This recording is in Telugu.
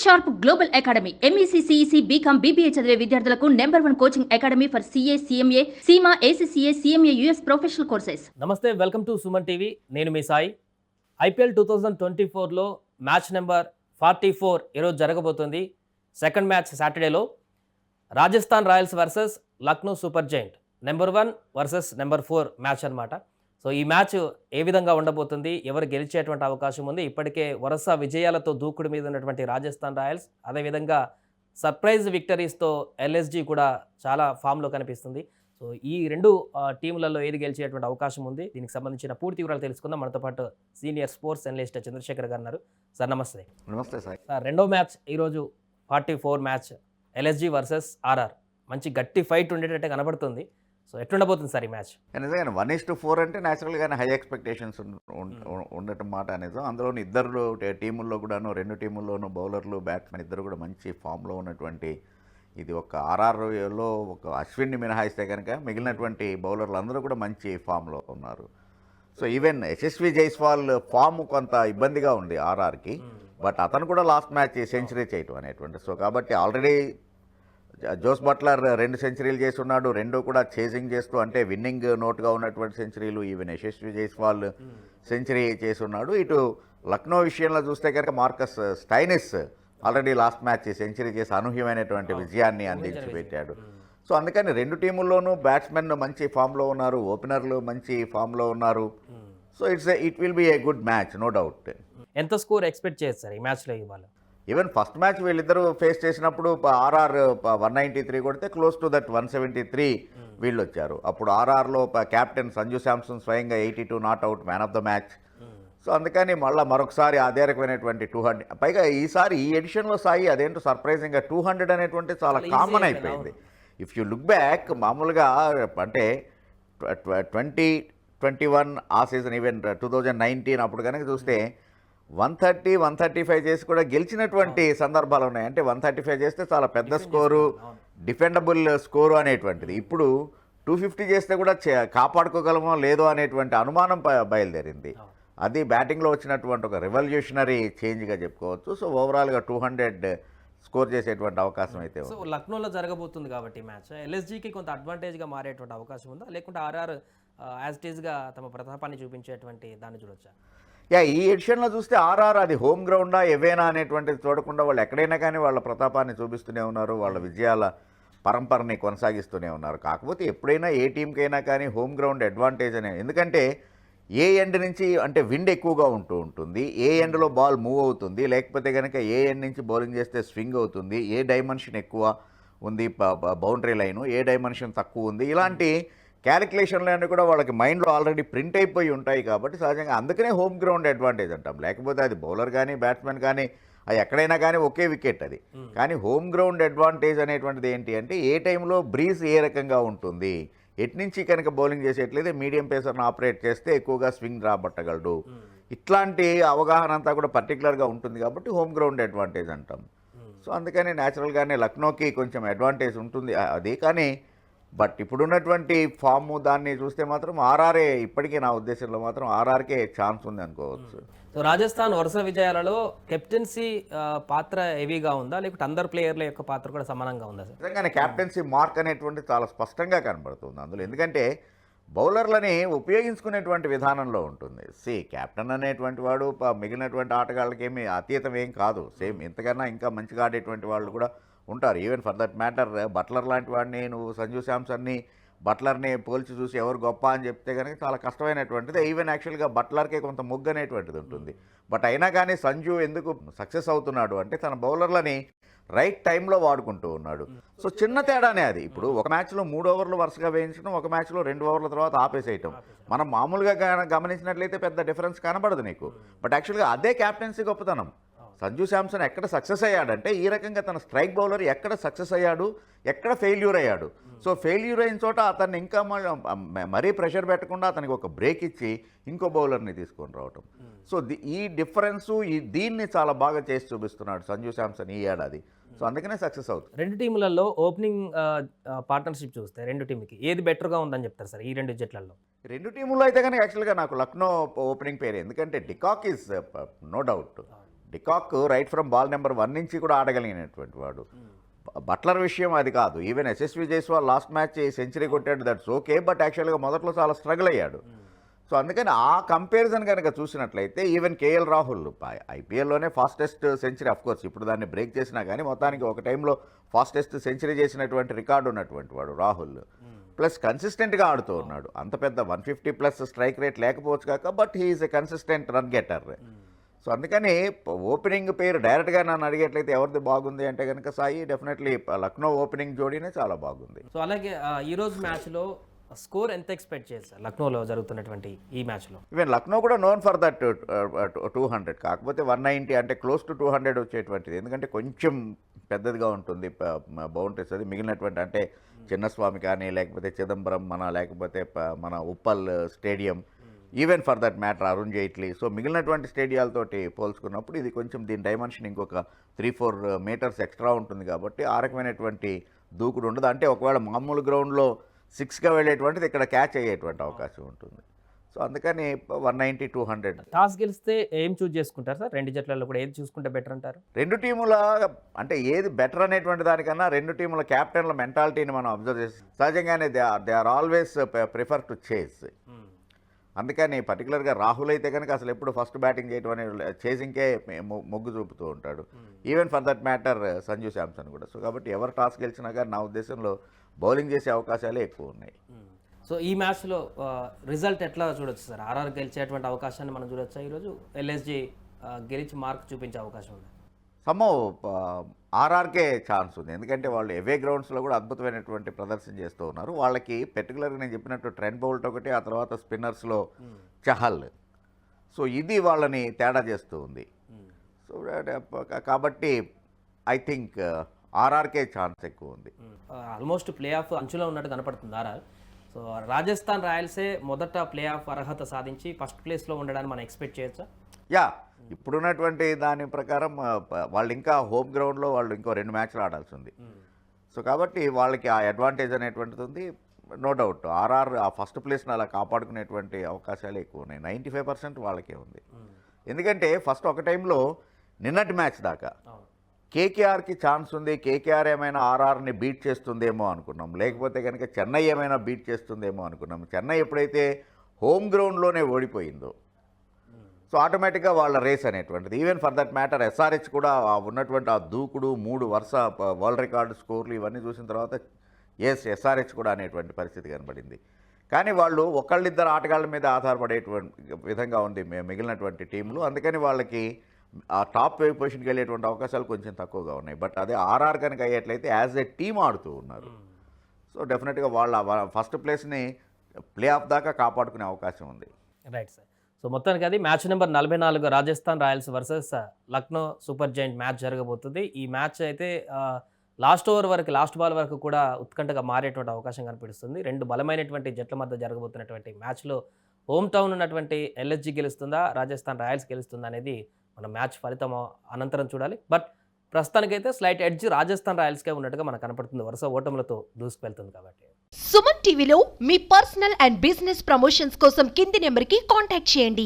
Sharp global academy MEC CEC BCom BBA చదివే విద్యార్థులకు #1 coaching academy for CA CMA CIMA ACCA CMA US professional courses. నమస్తే, వెల్కమ్ టు సుమన్ టీవీ. నేను మీ సాయి. ఐపీఎల్ 2024లో మ్యాచ్ నెంబర్ 44 ఈరోజు జరగబోతుంది. సెకండ్ మ్యాచ్ సాటర్డేలో Rajasthan royals versus Lucknow super giant. #1 versus #4 match అనమాట. సో ఈ మ్యాచ్ ఏ విధంగా ఉండబోతుంది, ఎవరు గెలిచేటువంటి అవకాశం ఉంది? ఇప్పటికే వరుస విజయాలతో దూకుడు మీద ఉన్నటువంటి రాజస్థాన్ రాయల్స్, అదేవిధంగా సర్ప్రైజ్ విక్టరీస్తో ఎల్ఎస్జీ కూడా చాలా ఫామ్లో కనిపిస్తుంది. సో ఈ రెండు టీములలో ఏది గెలిచేటువంటి అవకాశం ఉంది, దీనికి సంబంధించిన పూర్తి వివరాలు తెలుసుకుందాం. మనతో పాటు సీనియర్ స్పోర్ట్స్ అనలిస్ట్ చంద్రశేఖర్ గారు ఉన్నారు. సార్ నమస్తే. నమస్తే సార్. రెండో మ్యాచ్ ఈరోజు 44 మ్యాచ్ ఎల్ఎస్జీ వర్సెస్ ఆర్ఆర్. మంచి గట్టి ఫైట్ ఉండేటట్టు కనబడుతుంది. సో ఎట్లుండబోతుంది సార్ ఈ మ్యాచ్? నిజంగా 1:4 అంటే న్యాచురల్గానే హై ఎక్స్పెక్టేషన్స్ ఉండటం మాట అనేది. అందులోని ఇద్దరు టీముల్లో కూడాను, రెండు టీముల్లోనూ బౌలర్లు బ్యాట్స్మెన్ ఇద్దరు కూడా మంచి ఫామ్లో ఉన్నటువంటి ఇది. ఒక ఆర్ఆర్లో ఒక అశ్విన్ని మినహాయిస్తే కనుక మిగిలినటువంటి బౌలర్లు అందరూ కూడా మంచి ఫామ్లో ఉన్నారు. So even Yashasvi Jaiswal form కొంత ఇబ్బందిగా ఉంది ఆర్ఆర్కి, బట్ అతను కూడా లాస్ట్ మ్యాచ్ సెంచరీ చేయటం అనేటువంటి. సో కాబట్టి ఆల్రెడీ జోస్ బట్లర్ 2 సెంచరీలు చేస్తున్నాడు, 2 కూడా చేసింగ్ చేస్తూ, అంటే విన్నింగ్ నోట్గా ఉన్నటువంటి సెంచరీలు. ఈవెన్ యశస్వి జైస్వాల్ సెంచరీ చేసున్నాడు. ఇటు లక్నో విషయంలో చూస్తే కనుక Marcus Stoinis already last match century చేసి అనూహ్యమైనటువంటి విజయాన్ని అందించి పెట్టాడు. సో అందుకని రెండు టీముల్లోనూ బ్యాట్స్మెన్ మంచి ఫామ్లో ఉన్నారు, ఓపెనర్లు మంచి ఫామ్లో ఉన్నారు. So it will be a good match, no doubt. ఎంత స్కోర్ ఎక్స్పెక్ట్ చేయొచ్చు సార్ ఈ మ్యాచ్లో ఇవాళ? ఈవెన్ ఫస్ట్ మ్యాచ్ వీళ్ళిద్దరూ ఫేస్ చేసినప్పుడు ఆర్ఆర్ 193 కొడితే క్లోజ్ టు దట్ 173 వీళ్ళు వచ్చారు. అప్పుడు ఆర్ఆర్లో కెప్టెన్ సంజు శాంసన్ స్వయంగా 82 not out, man of the match. So అందుకని మరొకసారి అదే రకమైనటువంటి 200. పైగా ఈసారి ఈ ఎడిషన్లో సాయి అదేంటో సర్ప్రైజింగ్గా 200 అనేటువంటి చాలా కామన్ అయిపోయింది. ఇఫ్ యూ లుక్ బ్యాక్, మామూలుగా అంటే 2021 ఆ సీజన్, ఈవెన్ 2019 అప్పుడు కనుక చూస్తే 130, 135 చేసి కూడా గెలిచినటువంటి సందర్భాలు ఉన్నాయి. అంటే 135 చేస్తే చాలా పెద్ద స్కోరు, డిఫెండబుల్ స్కోరు అనేటువంటిది. ఇప్పుడు 250 చేస్తే కూడా కాపాడుకోగలమో లేదో అనేటువంటి అనుమానం బయలుదేరింది. అది బ్యాటింగ్లో వచ్చినటువంటి ఒక రెవల్యూషనరీ చేంజ్గా చెప్పుకోవచ్చు. సో ఓవరాల్గా 200 స్కోర్ చేసేటువంటి అవకాశం అయితే ఉంది. సో లక్నోలో జరగబోతుంది కాబట్టి మ్యాచ్ ఎల్ఎస్జీకి కొంత అడ్వాంటేజ్గా మారేటువంటి అవకాశం ఉందా, లేకుంటే ఆర్ఆర్ యాజ్ ఇట్ ఈస్గా తమ ప్రతాపాన్ని చూపించేటువంటి దాన్ని చూడొచ్చా? ఈ ఎడిషన్లో చూస్తే ఆర్ఆర్ అది హోమ్ గ్రౌండా ఎవేనా అనేటువంటిది చూడకుండా వాళ్ళు ఎక్కడైనా కానీ వాళ్ళ ప్రతాపాన్ని చూపిస్తూనే ఉన్నారు, వాళ్ళ విజయాల పరంపరని కొనసాగిస్తూనే ఉన్నారు. కాకపోతే ఎప్పుడైనా ఏ టీంకైనా కానీ హోమ్ గ్రౌండ్ అడ్వాంటేజ్ అనే, ఎందుకంటే ఏ ఎండ్ నుంచి అంటే విండ్ ఎక్కువగా ఉంటుంది, ఏ ఎండ్లో బాల్ మూవ్ అవుతుంది, లేకపోతే కనుక ఏ ఎండ్ నుంచి బౌలింగ్ చేస్తే స్వింగ్ అవుతుంది, ఏ డైమెన్షన్ ఎక్కువ ఉంది బౌండరీ లైను, ఏ డైమెన్షన్ తక్కువ ఉంది, ఇలాంటి క్యాలిక్యులేషన్లు అన్నీ కూడా వాళ్ళకి మైండ్లో ఆల్రెడీ ప్రింట్ అయిపోయి ఉంటాయి. కాబట్టి సహజంగా అందుకనే హోమ్ గ్రౌండ్ అడ్వాంటేజ్ అంటాం. లేకపోతే అది బౌలర్ కానీ బ్యాట్స్మెన్ కానీ అది ఎక్కడైనా కానీ ఒకే వికెట్ అది. కానీ హోమ్ గ్రౌండ్ అడ్వాంటేజ్ అనేటువంటిది ఏంటి అంటే ఏ టైంలో బ్రీజ్ ఏ రకంగా ఉంటుంది, ఎట్నుంచి కనుక బౌలింగ్ చేసేట్లయితే మీడియం పేసర్ను ఆపరేట్ చేస్తే ఎక్కువగా స్వింగ్ రాబట్టగలడు, ఇట్లాంటి అవగాహన అంతా కూడా పర్టికులర్గా ఉంటుంది. కాబట్టి హోమ్ గ్రౌండ్ అడ్వాంటేజ్ అంటాం. సో అందుకని న్యాచురల్గానే లక్నోకి కొంచెం అడ్వాంటేజ్ ఉంటుంది అది. కానీ బట్ ఇప్పుడున్నటువంటి ఫామ్ దాన్ని చూస్తే మాత్రం ఆర్ఆర్ఏ ఇప్పటికీ, నా ఉద్దేశంలో మాత్రం ఆర్ఆర్కే ఛాన్స్ ఉంది అనుకోవచ్చు. సో రాజస్థాన్ వరుస విజయాలలో కెప్టెన్సీ పాత్ర హెవీగా ఉందా, లేకపోతే అందరు ప్లేయర్ల యొక్క పాత్ర కూడా సమానంగా ఉందా సార్? నిజంగానే కెప్టెన్సీ మార్క్ అనేటువంటి చాలా స్పష్టంగా కనబడుతుంది అందులో. ఎందుకంటే బౌలర్లని ఉపయోగించుకునేటువంటి విధానంలో ఉంటుంది. కెప్టెన్ అనేటువంటి వాడు మిగిలినటువంటి ఆటగాళ్ళకి ఏమి అతీతం ఏం కాదు. సేమ్ ఇంతకన్నా ఇంకా మంచిగా ఆడేటువంటి వాళ్ళు కూడా ఉంటారు. Even for that matter Buttler లాంటి వాడిని నువ్వు సంజు శాంసన్ని బట్లర్ని పోల్చి చూసి ఎవరు గొప్ప అని చెప్తే కనుక చాలా కష్టమైనటువంటిది. ఈవెన్ యాక్చువల్గా బట్లర్కే కొంత మొగ్గు అనేటువంటిది ఉంటుంది. బట్ అయినా కానీ సంజు ఎందుకు సక్సెస్ అవుతున్నాడు అంటే తన బౌలర్లని రైట్ టైంలో వాడుకుంటూ ఉన్నాడు. సో చిన్న తేడానే అది. ఇప్పుడు ఒక మ్యాచ్లో 3 ఓవర్లు వరుసగా వేయించడం, ఒక మ్యాచ్లో 2 ఓవర్ల తర్వాత ఆపేసేయటం. మనం మామూలుగా గమనించినట్లయితే పెద్ద డిఫరెన్స్ కనబడదు నీకు. బట్ యాక్చువల్గా అదే క్యాప్టెన్సీ గొప్పతనం. సంజు శాంసన్ ఎక్కడ సక్సెస్ అయ్యాడంటే ఈ రకంగా తన స్ట్రైక్ బౌలర్ ఎక్కడ సక్సెస్ అయ్యాడు, ఎక్కడ ఫెయిల్యూర్ అయ్యాడు. సో ఫెయిల్యూర్ అయిన చోట అతన్ని ఇంకా మరీ ప్రెషర్ పెట్టకుండా అతనికి ఒక బ్రేక్ ఇచ్చి ఇంకో బౌలర్ని తీసుకొని రావటం. సో ఈ డిఫరెన్సు దీన్ని చాలా బాగా చేసి చూపిస్తున్నాడు సంజు శాంసన్ ఈ ఏడాది. సో అందుకనే సక్సెస్ అవుతుంది. రెండు టీములలో ఓపెనింగ్ పార్ట్నర్షిప్ చూస్తే రెండు టీంకి ఏది బెటర్గా ఉందని చెప్తారు సార్ ఈ రెండు జట్లలో? రెండు టీముల్లో అయితే కనుక యాక్చువల్గా నాకు లక్నో ఓపెనింగ్ పేరు. ఎందుకంటే de Kock is no doubt de Kock right from ball number 1 నుంచి కూడా ఆడగలిగినటువంటి వాడు. బట్లర్ విషయం అది కాదు. Even Yashasvi Jaiswal last match century కొట్టాడు, దట్స్ ఓకే. బట్ యాక్చువల్గా మొదట్లో చాలా స్ట్రగుల్ అయ్యాడు. సో అందుకని ఆ కంపారిజన్ కనుక చూసినట్లయితే ఈవెన్ కేఎల్ రాహుల్ ఐపీఎల్లోనే ఫాస్టెస్ట్ సెంచరీ, అఫ్కోర్స్ ఇప్పుడు దాన్ని బ్రేక్ చేసినా కానీ మొత్తానికి ఒక టైంలో ఫాస్టెస్ట్ సెంచరీ చేసినటువంటి రికార్డు ఉన్నటువంటి వాడు రాహుల్. ప్లస్ కన్సిస్టెంట్గా ఆడుతూ ఉన్నాడు. అంత పెద్ద 150+ స్ట్రైక్ రేట్ లేకపోవచ్చు కాక, but he's a consistent run getter. So అందుకని ఓపెనింగ్ పేరు డైరెక్ట్గా నన్ను అడిగేట్లయితే ఎవరిది బాగుంది అంటే కనుక సాయి, డెఫినెట్లీ లక్నో ఓపెనింగ్ జోడీనే చాలా బాగుంది. సో అలాగే ఈరోజు మ్యాచ్లో స్కోర్ ఎంత ఎక్స్పెక్ట్ చేస్తారు లక్నోలో జరుగుతున్నటువంటి ఈ మ్యాచ్లో? ఈవెన్ లక్నో కూడా నోన్ ఫర్ దట్ 200, కాకపోతే 190 అంటే క్లోజ్ టు 200 వచ్చేటువంటిది. ఎందుకంటే కొంచెం పెద్దదిగా ఉంటుంది బౌండరీస్. అది మిగిలినటువంటి అంటే చిన్నస్వామి కానీ, లేకపోతే చిదంబరం లేకపోతే మన Uppal stadium, even for that matter Arun Jaitley. So మిగిలినటువంటి స్టేడియాలతోటి పోల్చుకున్నప్పుడు ఇది కొంచెం దీని డైమెన్షన్ ఇంకొక 3-4 మీటర్స్ ఎక్స్ట్రా ఉంటుంది. కాబట్టి ఆ రకమైనటువంటి దూకుడు ఉండదు. అంటే ఒకవేళ మామూలు గ్రౌండ్లో 6గా వెళ్ళేటువంటిది ఇక్కడ క్యాచ్ అయ్యేటువంటి అవకాశం ఉంటుంది. సో అందుకని 190-200. టాస్ గెలిస్తే ఏం చూస్ చేసుకుంటారు సార్? రెండు జట్లలో కూడా ఏది చూసుకుంటే బెటర్ అంటారు? రెండు టీముల అంటే ఏది బెటర్ అనేటువంటి దానికన్నా రెండు టీముల క్యాప్టెన్ల మెంటాలిటీని మనం అబ్జర్వ్ చేసి సహజంగానే they are always prefer to chase. అందుకని పర్టికులర్గా రాహుల్ అయితే కనుక అసలు ఎప్పుడు ఫస్ట్ బ్యాటింగ్ చేయడం అనే చేసింగ్కే మొగ్గు చూపుతూ ఉంటాడు. Even for that matter Sanju Samson కూడా. సో కాబట్టి ఎవరు టాస్ గెలిచినా కానీ నా ఉద్దేశంలో బౌలింగ్ చేసే అవకాశాలే ఎక్కువ ఉన్నాయి. సో ఈ మ్యాచ్లో రిజల్ట్ ఎట్లా చూడొచ్చు సార్? ఆర్ఆర్ గెలిచేటువంటి అవకాశాన్ని మనం చూడొచ్చా ఈరోజు? ఎల్ఎస్జీ గెలిచి మార్క్ చూపించే అవకాశం ఉంది? ఆర్ఆర్కే ఛాన్స్ ఉంది. ఎందుకంటే వాళ్ళు అవే గ్రౌండ్స్లో కూడా అద్భుతమైనటువంటి ప్రదర్శన చేస్తూ ఉన్నారు. వాళ్ళకి పర్టికులర్గా నేను చెప్పినట్టు ట్రెంట్ బౌల్ట్ ఒకటి, ఆ తర్వాత స్పిన్నర్స్లో చహల్. సో ఇది వాళ్ళని తేడా చేస్తూ ఉంది. సో కాబట్టి ఐ థింక్ ఆర్ఆర్కే ఛాన్స్ ఎక్కువ ఉంది. ఆల్మోస్ట్ ప్లే ఆఫ్ అంచులో ఉన్నట్టు కనపడుతుంది ఆర్ఆర్. సో రాజస్థాన్ రాయల్సే మొదట ప్లే ఆఫ్ అర్హత సాధించి ఫస్ట్ ప్లేస్లో ఉండడాన్ని మనం ఎక్స్పెక్ట్ చేయొచ్చా? యా, ఇప్పుడున్నటువంటి దాని ప్రకారం వాళ్ళు ఇంకా హోమ్ గ్రౌండ్లో వాళ్ళు ఇంకో 2 మ్యాచ్లు ఆడాల్సి ఉంది. సో కాబట్టి వాళ్ళకి ఆ అడ్వాంటేజ్ అనేటువంటిది ఉంది. నో డౌట్ ఆర్ఆర్ ఆ ఫస్ట్ ప్లేస్ని అలా కాపాడుకునేటువంటి అవకాశాలు ఎక్కువ ఉన్నాయి. 95% వాళ్ళకే ఉంది. ఎందుకంటే ఫస్ట్ ఒక టైంలో నిన్నటి మ్యాచ్ దాకా కేకేఆర్కి ఛాన్స్ ఉంది, కేకేఆర్ ఏమైనా ఆర్ఆర్ని బీట్ చేస్తుందేమో అనుకున్నాం, లేకపోతే కనుక చెన్నై ఏమైనా బీట్ చేస్తుందేమో అనుకున్నాం. చెన్నై ఎప్పుడైతే హోమ్ గ్రౌండ్లోనే ఓడిపోయిందో సో ఆటోమేటిక్గా వాళ్ళ రేస్ అనేటువంటిది. Even for that matter SRH కూడా ఉన్నటువంటి ఆ దూకుడు 3 వరుస వరల్డ్ రికార్డు స్కోర్లు ఇవన్నీ చూసిన తర్వాత ఎస్ఆర్హెచ్ కూడా అనేటువంటి పరిస్థితి కనబడింది. కానీ వాళ్ళు ఒకళ్ళిద్దరు ఆటగాళ్ళ మీద ఆధారపడేటువంటి విధంగా ఉంది మిగిలినటువంటి టీంలు. అందుకని వాళ్ళకి ఆ టాప్ పొజిషన్కి వెళ్ళేటువంటి అవకాశాలు కొంచెం తక్కువగా ఉన్నాయి. బట్ అదే ఆర్ఆర్ కనుక అయ్యేట్లయితే యాజ్ ఏ టీమ్ ఆడుతూ ఉన్నారు. సో డెఫినెట్గా వాళ్ళ ఫస్ట్ ప్లేస్ని ప్లే ఆఫ్ దాకా కాపాడుకునే అవకాశం ఉంది. Right sir. సో మొత్తానికి అది match number 44 Rajasthan royals versus Lucknow super giant match జరగబోతుంది. ఈ మ్యాచ్ అయితే లాస్ట్ బాల్ వరకు కూడా ఉత్కంఠగా మారేటువంటి అవకాశం కనిపిస్తుంది. రెండు బలమైనటువంటి జట్ల మధ్య జరగబోతున్నటువంటి మ్యాచ్లో హోమ్ టౌన్ ఉన్నటువంటి ఎల్ఎస్జీ గెలుస్తుందా, రాజస్థాన్ రాయల్స్ గెలుస్తుందా అనేది మనం మ్యాచ్ ఫలితం అనంతరం చూడాలి. బట్ ప్రస్తుతానికైతే స్లైట్ ఎడ్జ్ రాజస్థాన్ రాయల్స్కే ఉన్నట్టుగా మనకు కనపడుతుంది. వరుస ఓటములతో దూసుకువెళ్తుంది కాబట్టి. సుమన్ టీవీలో మీ పర్సనల్ అండ్ బిజినెస్ ప్రమోషన్స్ కోసం కింది నెంబర్కి కాంటాక్ట్ చేయండి.